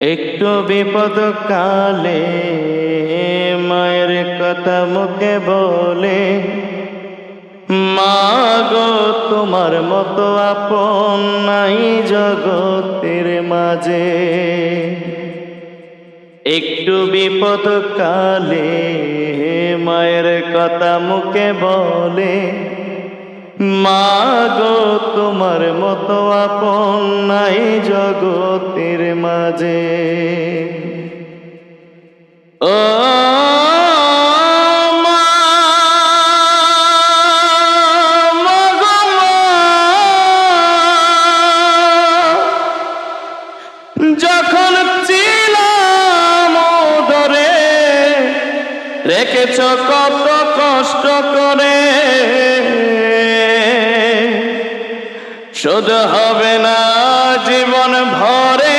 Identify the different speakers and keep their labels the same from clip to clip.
Speaker 1: একটু বিপদ কালে মায়ের কথা মুখে বলে, মা গো তোমার মতো আপন নাই জগতের মাঝে। একটু বিপদ কালে মায়ের কথা মুখে বলে, মা গো তোমার মতো আপন নাই জগতের মাঝে। ও মা, মা গো মা, যখন ছিলাম উদরে রেখেছ কত কষ্ট করে, শোধ হবে না জীবন ভরে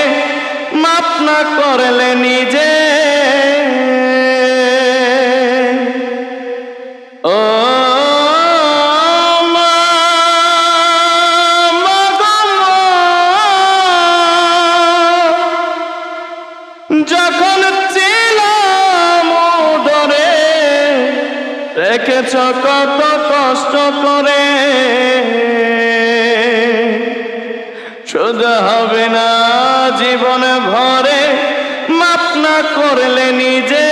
Speaker 1: মাপ না করলে নিজে। ও মা, মা গো মা, যখন ছিলাম উদরে রেখেছ কত কষ্ট করে, শুধু হবে না জীবন ভরে মাপ না করলে নিজে।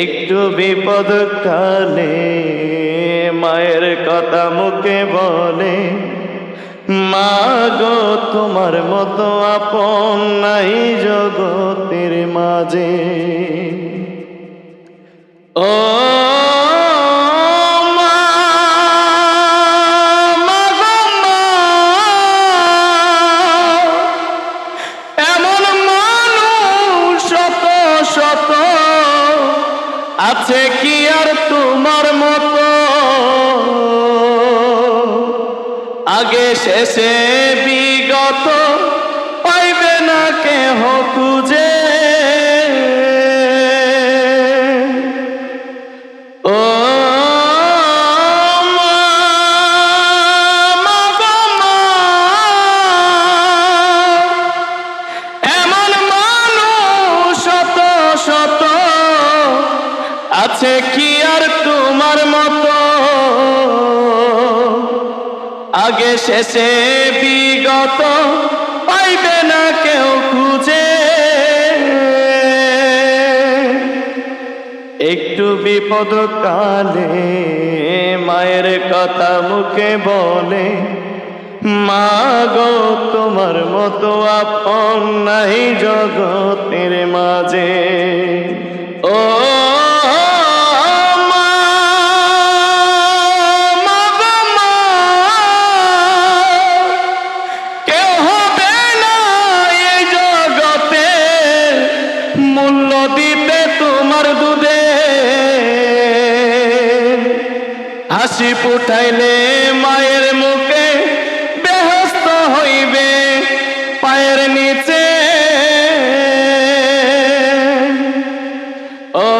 Speaker 1: একটু বিপদ কালে মায়ের কথা মুখে বলে, মা গো তোমার মতো আপন নাই জগতের মাঝে। ও আছে কি আর তোমার মতো, আগে শেষে বিগত পাইবে না কেহ খুঁজে। ও মা, মা গো মা, এমন মানুষ শত শত আছে কি আর তোমার মতো, আগে শেষে বিগত পাইবে না কেউ খুঁজে। একটু বিপদ কালে মায়ের কথা মুখে বলে, মা গো তোমার মতো আপন নাই জগতের মাঝে। ও হাসি ফুটাইলে মায়ের মুখে বেহস্ত হইবে পায়ের নিচে। ও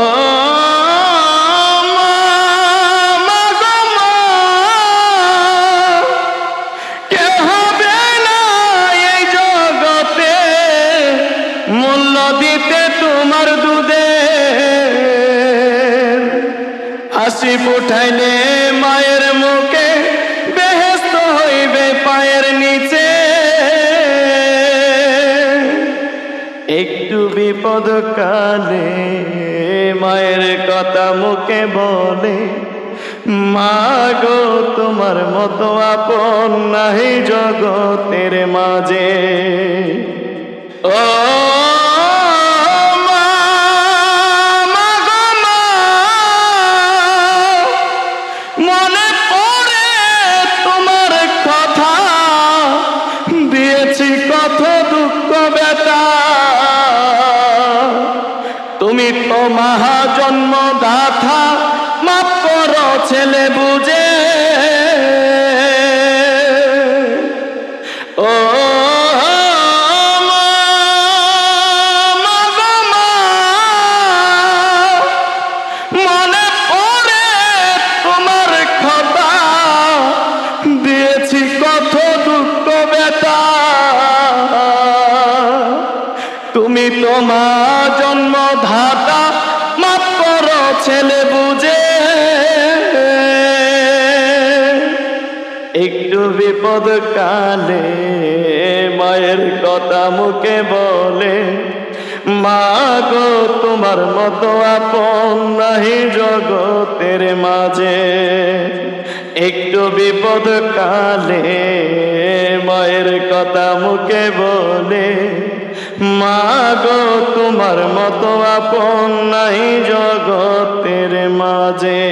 Speaker 1: মা, মা গো মা, কেউ হবে না এই জগতে মূল্য দিতে তোমার দুধে। হাসি ফুটাইলে মায়ের মুখে বেহেস্ত হইবে পায়ের নিচে। একটু বিপদ কালে মায়ের কথা মুখে বলে, মা গো তোমার মতো আপন নাই জগতের মাঝে। ও মনে পড়ে তোমার কথা, দিয়েছি কত দুঃখ ব্যথা, তুমি তো মহা জন্মদাতা, মাফ করো ছেলে বুঝে। ও মনে পড়ে তোমার কথা, দিয়েছি কত দুঃখ ব্যথা, তুমি তোমা জন্মধাতা মাফ করো ছেলে বুঝে, একটু বিপদ কালে মায়ের কথা মুখে বলে, মা গো তোমার মতো আপন নাহি জগতের মাঝে। একটু বিপদ কালে মায়ের কথা মুখে বলে, মা গো তোমার মতো আপন নাহি জগতের মাঝে।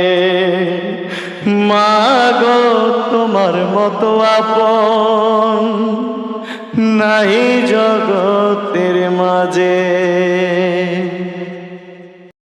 Speaker 1: মা গো তোমার মতো আপন নাই জগতের মাঝে।